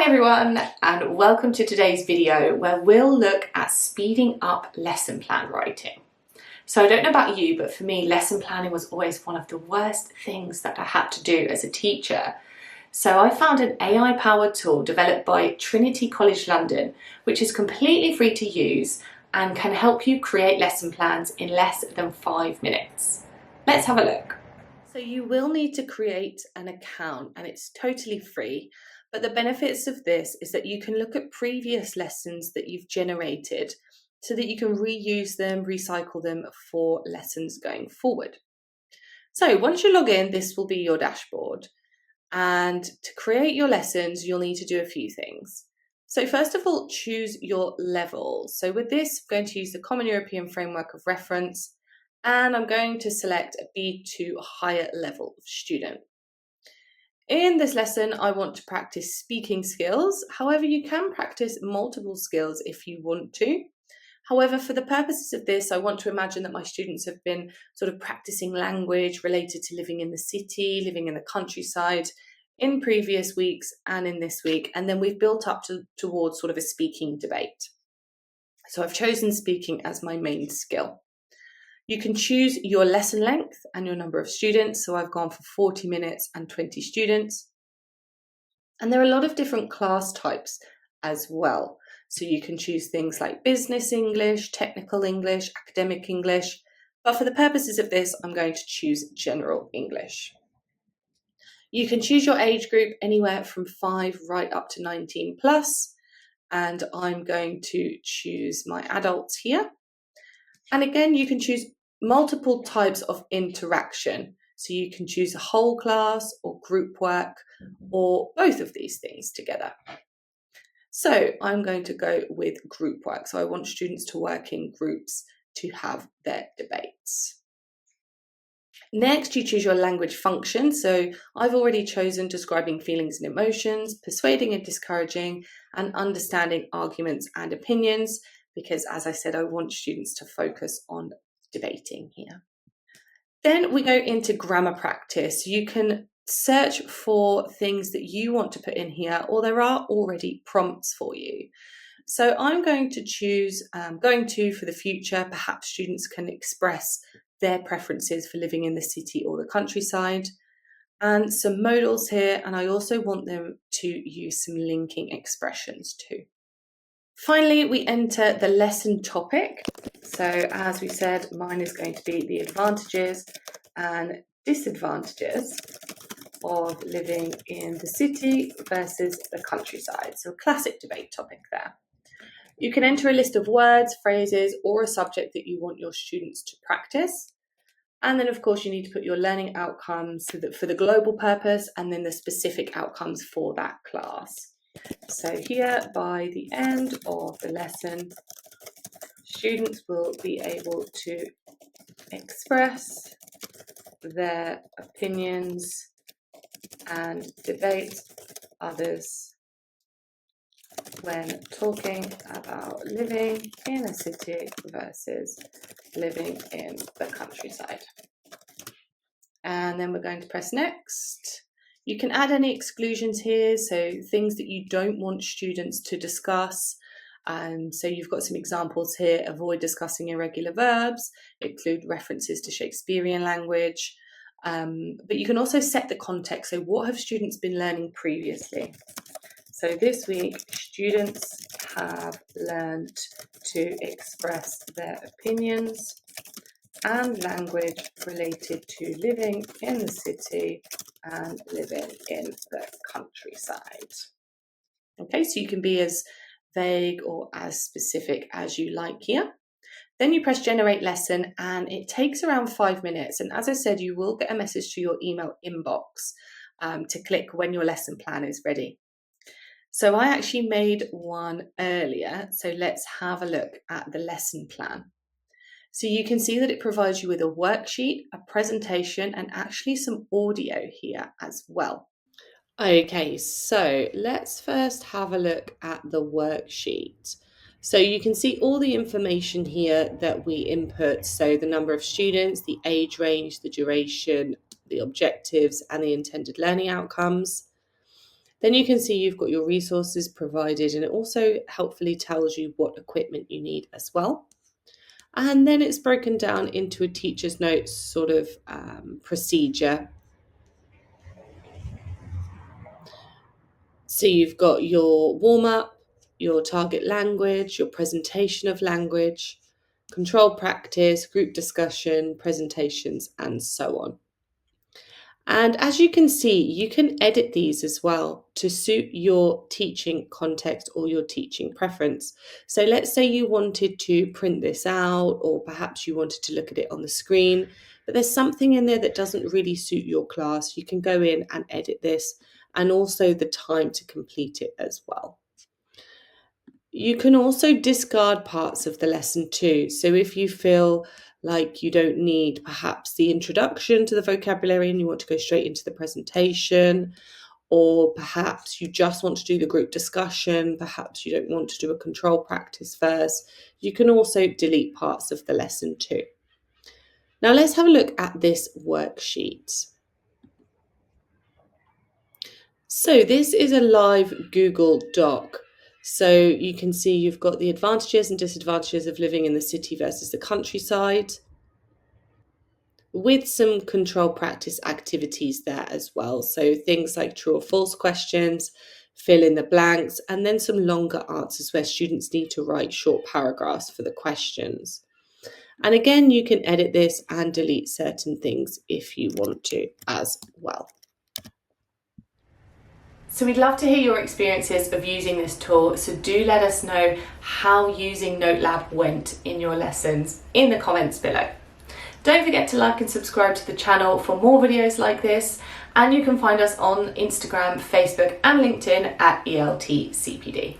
Hi everyone, and welcome to today's video where we'll look at speeding up lesson plan writing. So I don't know about you, but for me, lesson planning was always one of the worst things that I had to do as a teacher. So I found an AI-powered tool developed by Trinity College London, which is completely free to use and can help you create lesson plans in less than 5 minutes. Let's have a look. So you will need to create an account and it's totally free. But the benefits of this is that you can look at previous lessons that you've generated so that you can reuse them, recycle them for lessons going forward. So once you log in, this will be your dashboard. And to create your lessons, you'll need to do a few things. So first of all, choose your level. So with this, I'm going to use the Common European Framework of Reference, and I'm going to select a B2 higher level of student. In this lesson, I want to practice speaking skills. However, you can practice multiple skills if you want to. However, for the purposes of this, I want to imagine that my students have been sort of practicing language related to living in the city, living in the countryside in previous weeks and in this week. And then we've built up towards sort of a speaking debate. So I've chosen speaking as my main skill. You can choose your lesson length and your number of students. So I've gone for 40 minutes and 20 students. And there are a lot of different class types as well. So you can choose things like business English, technical English, academic English. But for the purposes of this, I'm going to choose general English. You can choose your age group anywhere from 5 right up to 19 plus. And I'm going to choose my adults here. And again, you can choose multiple types of interaction. So you can choose a whole class or group work or both of these things together. So I'm going to go with group work. So I want students to work in groups to have their debates. Next, you choose your language function. So I've already chosen describing feelings and emotions, persuading and discouraging, and understanding arguments and opinions, because as I said, I want students to focus on debating here. Then we go into grammar practice. You can search for things that you want to put in here, or there are already prompts for you. So I'm going to choose for the future, perhaps students can express their preferences for living in the city or the countryside, and some modals here. And I also want them to use some linking expressions too. Finally, we enter the lesson topic. So as we said, mine is going to be the advantages and disadvantages of living in the city versus the countryside. So a classic debate topic there. You can enter a list of words, phrases, or a subject that you want your students to practice. And then, of course, you need to put your learning outcomes for the global purpose and then the specific outcomes for that class. So here, by the end of the lesson, students will be able to express their opinions and debate others when talking about living in a city versus living in the countryside. And then we're going to press next. You can add any exclusions here, so things that you don't want students to discuss. So you've got some examples here: avoid discussing irregular verbs, include references to Shakespearean language. But you can also set the context. So what have students been learning previously? So this week, students have learned to express their opinions and language related to living in the city and living in the countryside. Okay, so you can be as vague or as specific as you like here. Then you press generate lesson and it takes around 5 minutes. And as I said, you will get a message to your email inbox to click when your lesson plan is ready. So I actually made one earlier. So let's have a look at the lesson plan. So you can see that it provides you with a worksheet, a presentation, and actually some audio here as well. Okay, so let's first have a look at the worksheet. So you can see all the information here that we input. So the number of students, the age range, the duration, the objectives, and the intended learning outcomes. Then you can see you've got your resources provided, and it also helpfully tells you what equipment you need as well. And then it's broken down into a teacher's notes sort of procedure. So you've got your warm-up, your target language, your presentation of language, control practice, group discussion, presentations, and so on. And as you can see, you can edit these as well to suit your teaching context or your teaching preference. So let's say you wanted to print this out, or perhaps you wanted to look at it on the screen, but there's something in there that doesn't really suit your class. You can go in and edit this, and also the time to complete it as well. You can also discard parts of the lesson too. So if you feel like you don't need perhaps the introduction to the vocabulary and you want to go straight into the presentation, or perhaps you just want to do the group discussion, perhaps you don't want to do a control practice first, you can also delete parts of the lesson too. Now let's have a look at this worksheet. So this is a live Google Doc. So you can see you've got the advantages and disadvantages of living in the city versus the countryside, with some control practice activities there as well. So things like true or false questions, fill in the blanks, and then some longer answers where students need to write short paragraphs for the questions. And again, you can edit this and delete certain things if you want to as well. So we'd love to hear your experiences of using this tool, so do let us know how using NoteLab went in your lessons in the comments below. Don't forget to like and subscribe to the channel for more videos like this, and you can find us on Instagram, Facebook and LinkedIn at ELT CPD.